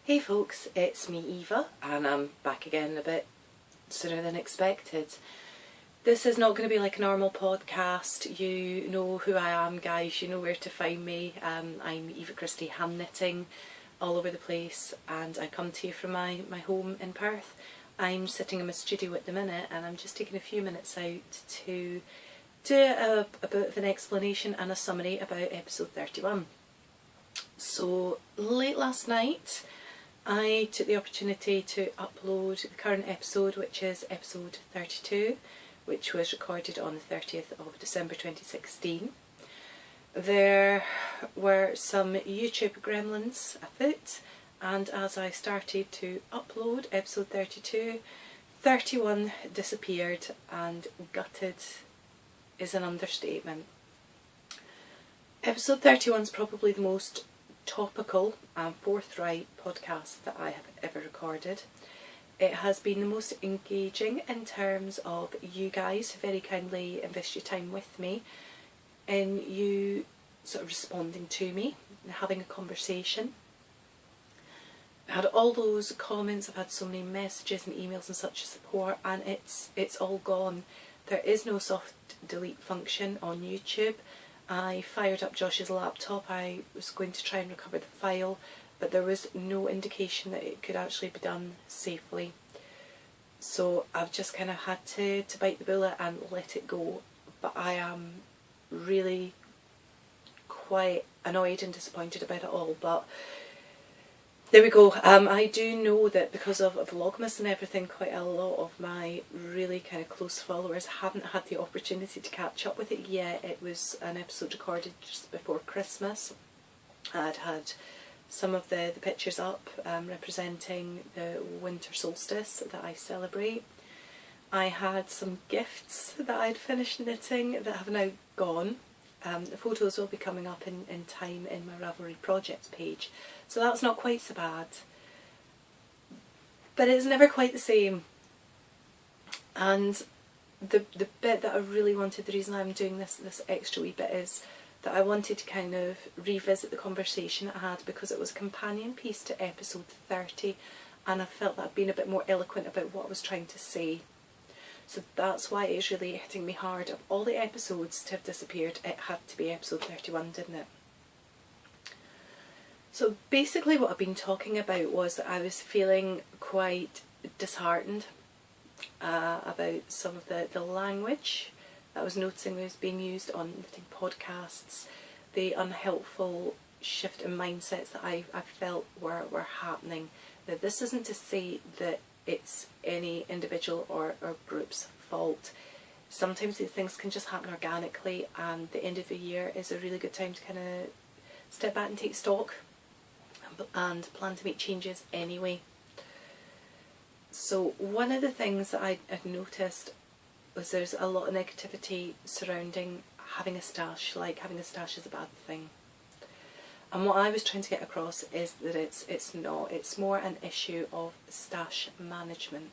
Hey folks, it's me Eva and I'm back again a bit sooner than expected. This is not going to be like a normal podcast. You know who I am, guys, you know where to find me. I'm Eva Christie Hand Knitting all over the place, and I come to you from my home in Perth. I'm sitting in my studio at the minute and I'm just taking a few minutes out to do a bit of an explanation and a summary about episode 31. So late last night I took the opportunity to upload the current episode, which is episode 32, which was recorded on the 30th of December 2016. There were some YouTube gremlins afoot, and as I started to upload episode 32, 31 disappeared, and gutted is an understatement. Episode 31 is probably the most topical and forthright podcast that I have ever recorded. It has been the most engaging in terms of you guys very kindly invest your time with me in you sort of responding to me and having a conversation. I had all those comments, I've had so many messages and emails and such support, and it's all gone. There is no soft delete function on YouTube. I fired up Josh's laptop. I was going to try and recover the file, but there was no indication that it could actually be done safely. So I've just kind of had to bite the bullet and let it go. But I am really quite annoyed and disappointed about it all. But there we go. I do know that because of Vlogmas and everything, quite a lot of my really kind of close followers haven't had the opportunity to catch up with it yet. It was an episode recorded just before Christmas. I'd had some of the pictures up representing the winter solstice that I celebrate. I had some gifts that I'd finished knitting that have now gone. The photos will be coming up in time in my Ravelry projects page, so that's not quite so bad. But it's never quite the same. And the bit that I really wanted, the reason I'm doing this extra wee bit, is that I wanted to kind of revisit the conversation I had, because it was a companion piece to episode 30 and I felt that I'd been a bit more eloquent about what I was trying to say. So that's why it's really hitting me hard. Of all the episodes to have disappeared, it had to be episode 31, didn't it? So basically what I've been talking about was that I was feeling quite disheartened about some of the language that I was noticing was being used on knitting podcasts, the unhelpful shift in mindsets that I felt were happening. Now, this isn't to say that it's any individual or group's fault. Sometimes these things can just happen organically, and the end of the year is a really good time to kind of step back and take stock and plan to make changes anyway. So one of the things that I'd noticed was there's a lot of negativity surrounding having a stash, like having a stash is a bad thing. And what I was trying to get across is that it's not. It's more an issue of stash management.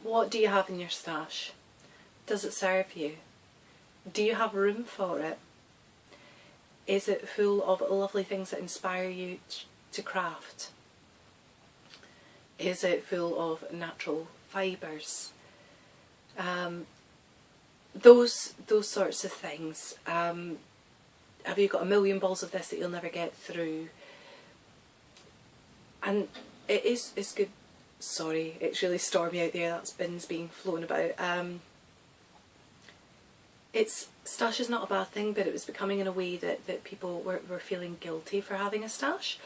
What do you have in your stash? Does it serve you? Do you have room for it? Is it full of lovely things that inspire you to craft? Is it full of natural fibres? Those sorts of things. Have you got a million balls of this that you'll never get through? And it's good. Sorry, it's really stormy out there. That's bins being flown about. Stash is not a bad thing, but it was becoming in a way that people were feeling guilty for having a stash,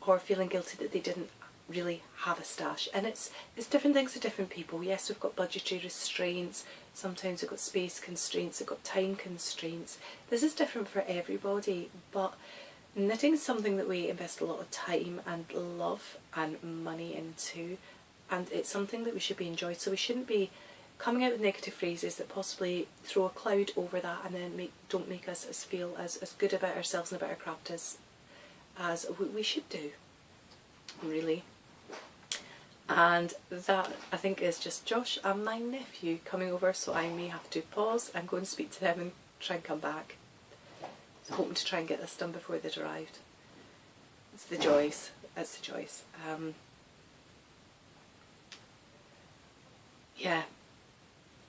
or feeling guilty that they didn't really have a stash. And it's different things for different people. Yes, we've got budgetary restraints, sometimes we've got space constraints, we've got time constraints. This is different for everybody, but knitting is something that we invest a lot of time and love and money into, and it's something that we should be enjoyed. So we shouldn't be coming out with negative phrases that possibly throw a cloud over that and then don't make us feel as good about ourselves and about our craft as we should do, really. And that, I think, is just Josh and my nephew coming over, so I may have to pause and go and speak to them and try and come back. So hoping to try and get this done before they'd arrived. It's the joys it's the choice. Yeah,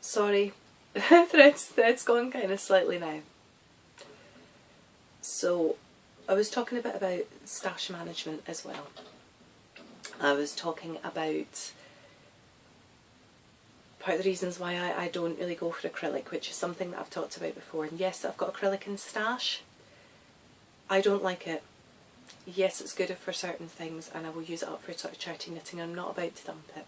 sorry, thread's gone kind of slightly now. So I was talking a bit about stash management as well. I was talking about part of the reasons why I don't really go for acrylic, which is something that I've talked about before. And yes, I've got acrylic in stash. I don't like it. Yes, it's good for certain things and I will use it up for sort of charity knitting. I'm not about to dump it.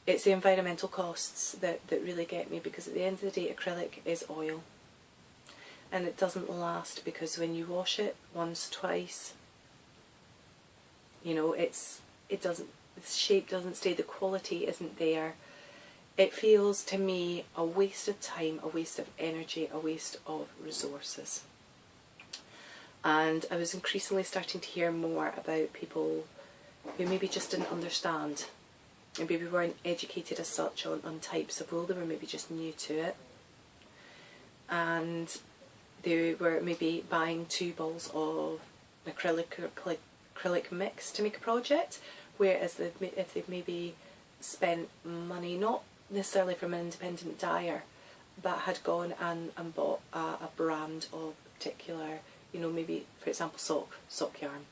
It's the environmental costs that really get me, because at the end of the day acrylic is oil. And it doesn't last, because when you wash it once, twice, you know, the shape doesn't stay, the quality isn't there. It feels to me a waste of time, a waste of energy, a waste of resources. And I was increasingly starting to hear more about people who maybe just didn't understand, and maybe weren't educated as such on types of wool. They were maybe just new to it, and they were maybe buying 2 balls of acrylic mix to make a project, whereas if they've maybe spent money, not necessarily from an independent dyer, but had gone and bought a brand of particular, you know, maybe for example sock yarn.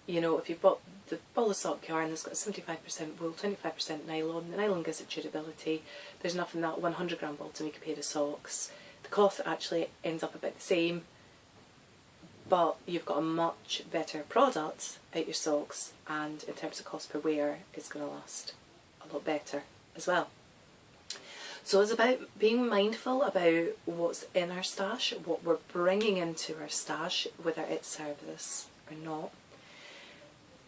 You know, if you've bought the ball of sock yarn that's got 75% wool, 25% nylon, the nylon gives it durability, there's enough in that 100 gram ball to make a pair of socks. The cost actually ends up about the same, but you've got a much better product out your socks, and in terms of cost per wear, it's going to last a lot better as well. So it's about being mindful about what's in our stash, what we're bringing into our stash, whether it serves us or not.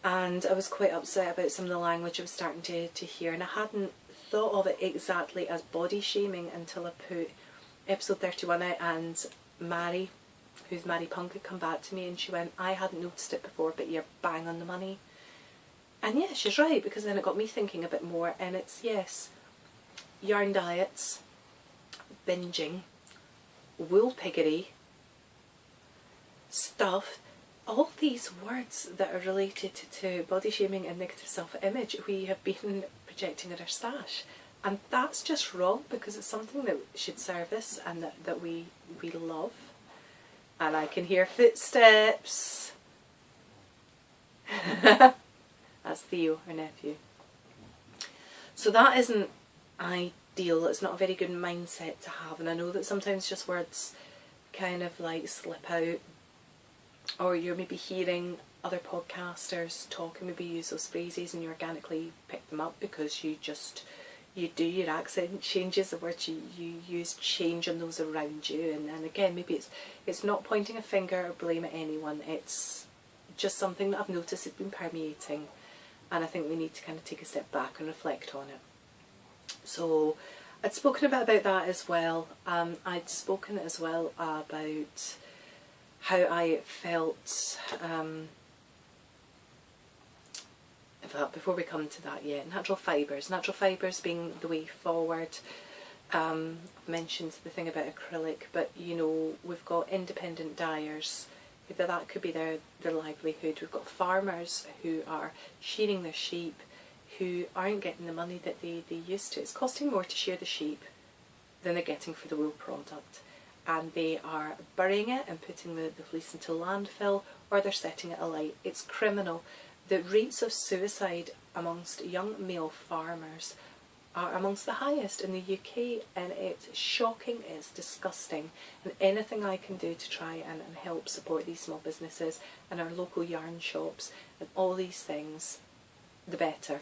And I was quite upset about some of the language I was starting to hear, and I hadn't thought of it exactly as body shaming until I put episode 31 out, and Mary, who's Mary Punk, had come back to me and she went, I hadn't noticed it before, but you're bang on the money. And yeah, she's right, because then it got me thinking a bit more, and it's, yes, yarn diets, binging, wool piggery, stuff, all these words that are related to body shaming and negative self-image we have been projecting in our stash. And that's just wrong, because it's something that should serve us and that we love. And I can hear footsteps. That's Theo, her nephew. So that isn't ideal, it's not a very good mindset to have, and I know that sometimes just words kind of like slip out, or you're maybe hearing other podcasters talk and maybe use those phrases and you organically pick them up because you do, your accent changes, the words you use change on those around you, and again, maybe it's not pointing a finger or blame at anyone, it's just something that I've noticed has been permeating, and I think we need to kind of take a step back and reflect on it. So I'd spoken a bit about that as well. I'd spoken as well about how I felt, in fact, before we come to that yet, natural fibres being the way forward. I've mentioned the thing about acrylic, but you know, we've got independent dyers, that could be their livelihood. We've got farmers who are shearing their sheep, who aren't getting the money that they used to. It's costing more to shear the sheep than they're getting for the wool product, and they are burying it and putting the fleece into landfill, or they're setting it alight. It's criminal. The rates of suicide amongst young male farmers are amongst the highest in the UK, and it's shocking, it's disgusting, and anything I can do to try and help support these small businesses and our local yarn shops and all these things, the better.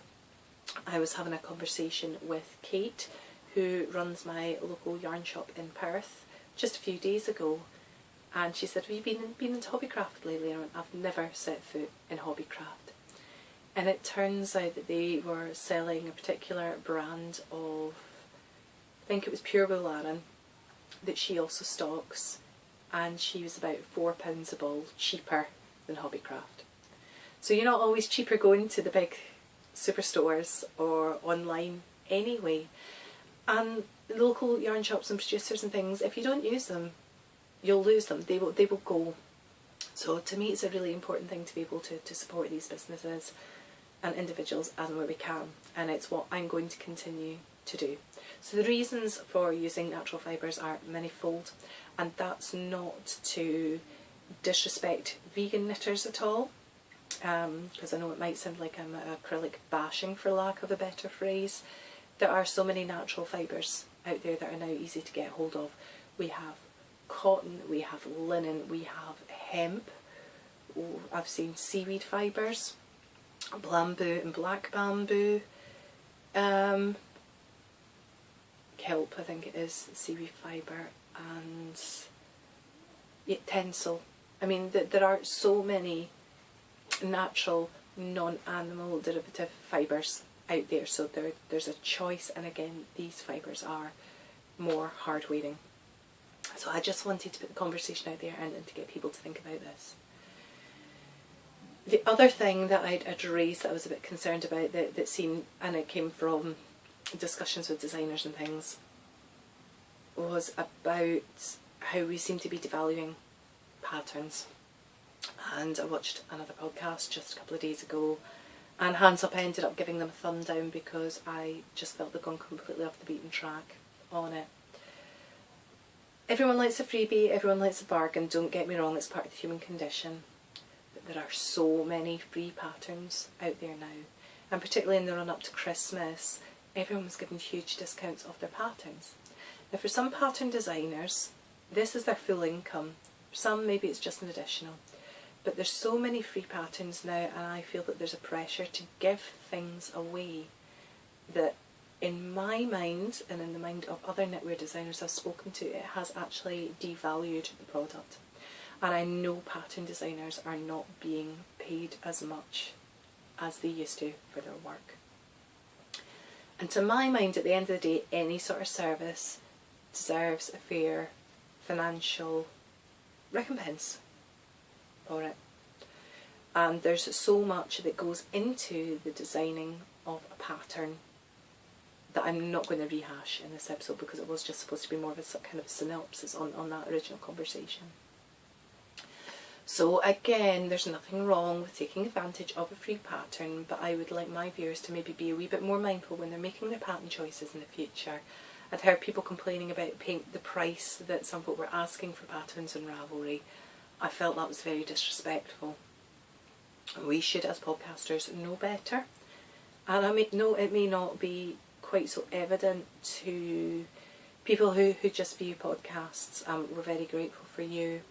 I was having a conversation with Kate, who runs my local yarn shop in Perth, just a few days ago, and she said, have you been into Hobbycraft lately? And I went, I've never set foot in Hobbycraft. And it turns out that they were selling a particular brand of, I think it was pure wool Aran, that she also stocks, and she was about £4 a ball cheaper than Hobbycraft. So you're not always cheaper going to the big superstores or online anyway. And local yarn shops and producers and things, if you don't use them, you'll lose them. They will go. So to me it's a really important thing to be able to support these businesses and individuals as and where we can, and it's what I'm going to continue to do. So the reasons for using natural fibres are manifold, and that's not to disrespect vegan knitters at all, because I know it might sound like I'm acrylic bashing for lack of a better phrase. There are so many natural fibres out there that are now easy to get hold of. We have cotton, we have linen, we have hemp, I've seen seaweed fibres, bamboo and black bamboo, kelp I think it is, seaweed fibre, and tencel. I mean there are so many natural non-animal derivative fibres out there, so there's a choice, and again these fibres are more hard wearing. So I just wanted to put the conversation out there and to get people to think about this. The other thing that I'd raised that I was a bit concerned about that seemed, and it came from discussions with designers and things, was about how we seem to be devaluing patterns. And I watched another podcast just a couple of days ago, and hands up I ended up giving them a thumb down because I just felt they'd gone completely off the beaten track on it. Everyone likes a freebie, everyone likes a bargain, don't get me wrong, it's part of the human condition. But there are so many free patterns out there now, and particularly in the run up to Christmas, everyone was giving huge discounts off their patterns. Now for some pattern designers, this is their full income. For some maybe it's just an additional. But there's so many free patterns now, and I feel that there's a pressure to give things away that in my mind, and in the mind of other knitwear designers I've spoken to, it has actually devalued the product. And I know pattern designers are not being paid as much as they used to for their work. And to my mind, at the end of the day, any sort of service deserves a fair financial recompense for it. And there's so much that goes into the designing of a pattern that I'm not going to rehash in this episode, because it was just supposed to be more of a kind of synopsis on that original conversation. So again, there's nothing wrong with taking advantage of a free pattern, but I would like my viewers to maybe be a wee bit more mindful when they're making their pattern choices in the future. I'd heard people complaining about the price that some folk were asking for patterns in Ravelry. I felt that was very disrespectful. We should, as podcasters, know better. And I know it may not be quite so evident to people who just view podcasts. We're very grateful for you.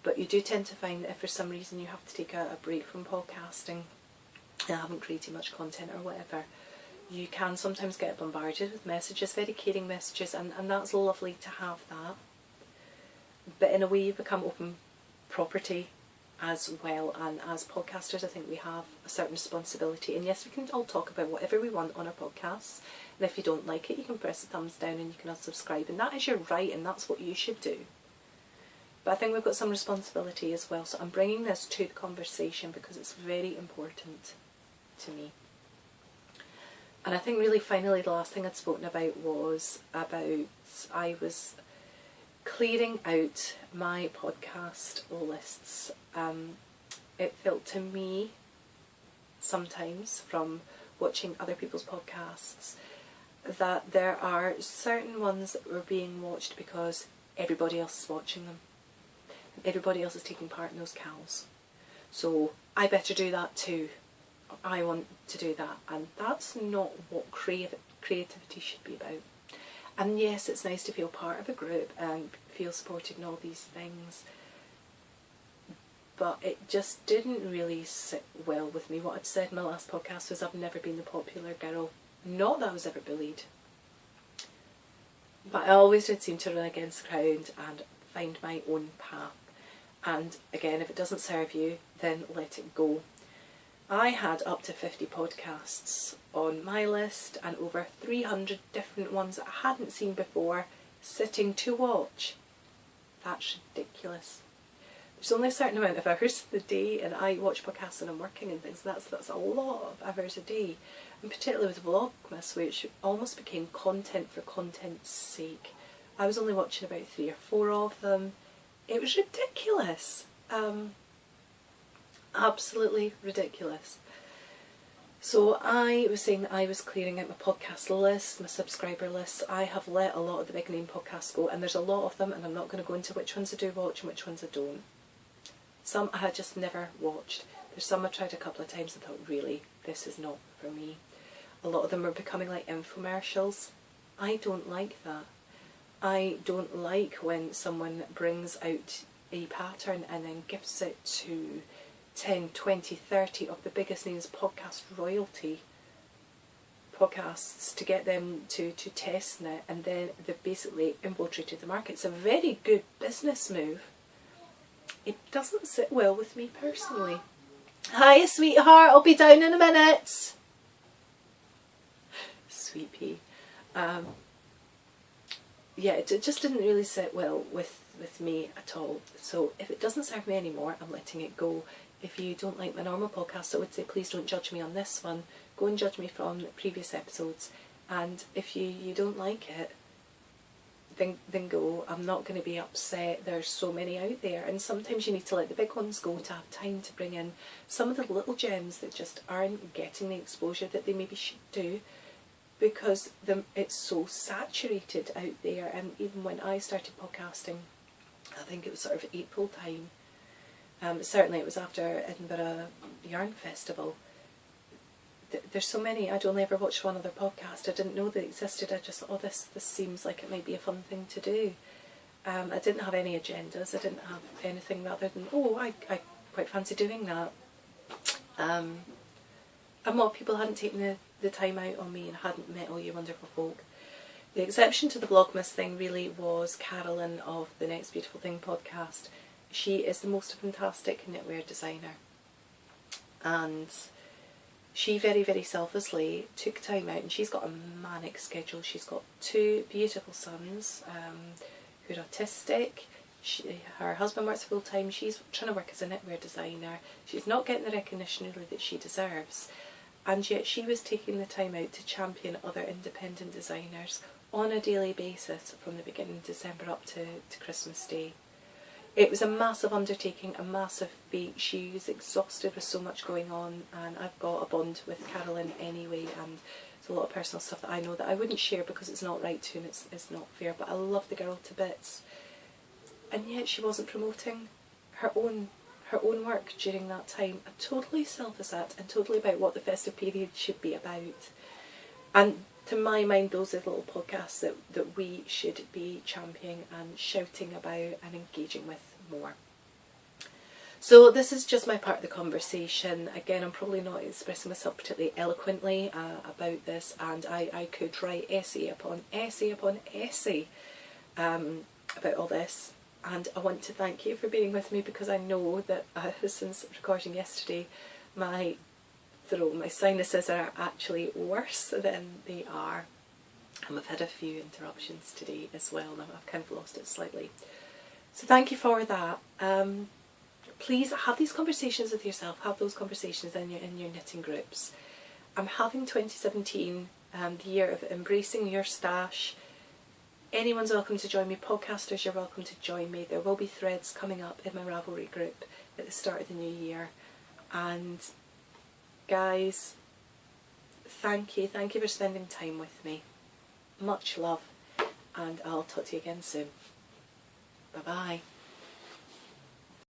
But you do tend to find that if for some reason you have to take a break from podcasting and haven't created much content or whatever, you can sometimes get bombarded with messages, very caring messages, and that's lovely to have that. But in a way you've become open property as well, and as podcasters I think we have a certain responsibility. And yes, we can all talk about whatever we want on our podcasts, and if you don't like it you can press the thumbs down and you can unsubscribe, and that is your right and that's what you should do. But I think we've got some responsibility as well, so I'm bringing this to the conversation because it's very important to me. And I think really finally the last thing I'd spoken about was about I was clearing out my podcast lists. It felt to me sometimes from watching other people's podcasts that there are certain ones that were being watched because everybody else is watching them. Everybody else is taking part in those cows. So I better do that too. I want to do that. And that's not what creativity should be about. And yes, it's nice to feel part of a group and feel supported and all these things. But it just didn't really sit well with me. What I'd said in my last podcast was I've never been the popular girl. Not that I was ever bullied. But I always did seem to run against the crowd and find my own path. And again, if it doesn't serve you, then let it go. I had up to 50 podcasts on my list and over 300 different ones that I hadn't seen before sitting to watch. That's ridiculous. There's only a certain amount of hours in the day, and I watch podcasts when I'm working and things. That's a lot of hours a day, and particularly with Vlogmas, which almost became content for content's sake. I was only watching about 3 or 4 of them. It was ridiculous. Absolutely ridiculous. So I was saying that I was clearing out my podcast list, my subscriber list. I have let a lot of the big name podcasts go, and there's a lot of them, and I'm not going to go into which ones I do watch and which ones I don't. Some I had just never watched. There's some I tried a couple of times and thought, really, this is not for me. A lot of them are becoming like infomercials. I don't like that. I don't like when someone brings out a pattern and then gives it to 10, 20, 30 of the biggest names podcast royalty podcasts to get them to test it, and then they've basically infiltrated the market. It's a very good business move. It doesn't sit well with me personally. Hi sweetheart, I'll be down in a minute. Sweet pea. Yeah, it just didn't really sit well with me at all. So if it doesn't serve me anymore, I'm letting it go. If you don't like my normal podcast, I would say please don't judge me on this one. Go and judge me from the previous episodes. And if you don't like it, then go. I'm not going to be upset. There's so many out there, and sometimes you need to let the big ones go to have time to bring in some of the little gems that just aren't getting the exposure that they maybe should do, because it's so saturated out there. And even when I started podcasting, I think it was sort of April time, certainly it was after Edinburgh Yarn Festival. There's so many. I'd only ever watched one other podcast. I didn't know they existed. I just thought, oh, this seems like it might be a fun thing to do. I didn't have any agendas. I didn't have anything other than, oh, I quite fancy doing that. And more people hadn't taken the time out on me and hadn't met all you wonderful folk. The exception to the Vlogmas thing really was Carolyn of the Next Beautiful Thing podcast. She is the most fantastic knitwear designer, and she very, very selflessly took time out, and she's got a manic schedule. She's got 2 beautiful sons who are autistic. Her husband works full time. She's trying to work as a knitwear designer. She's not getting the recognition really that she deserves, and yet she was taking the time out to champion other independent designers on a daily basis from the beginning of December up to Christmas Day. It was a massive undertaking, a massive feat. She was exhausted with so much going on, and I've got a bond with Carolyn anyway, and there's a lot of personal stuff that I know that I wouldn't share because it's not right to, and it's not fair, but I love the girl to bits. And yet she wasn't promoting her own work during that time. Totally self-assessed and totally about what the festive period should be about. And to my mind, those are the little podcasts that we should be championing and shouting about and engaging with more. So this is just my part of the conversation. Again, I'm probably not expressing myself particularly eloquently about this, and I could write essay upon essay upon essay about all this. And I want to thank you for being with me, because I know that since recording yesterday, my sinuses are actually worse than they are. And I've had a few interruptions today as well, and I've kind of lost it slightly. So thank you for that. Please have these conversations with yourself. Have those conversations in your knitting groups. I'm having 2017, the year of embracing your stash. Anyone's welcome to join me. Podcasters, you're welcome to join me. There will be threads coming up in my Ravelry group at the start of the new year. And guys, thank you for spending time with me. Much love, and I'll talk to you again soon. Bye bye.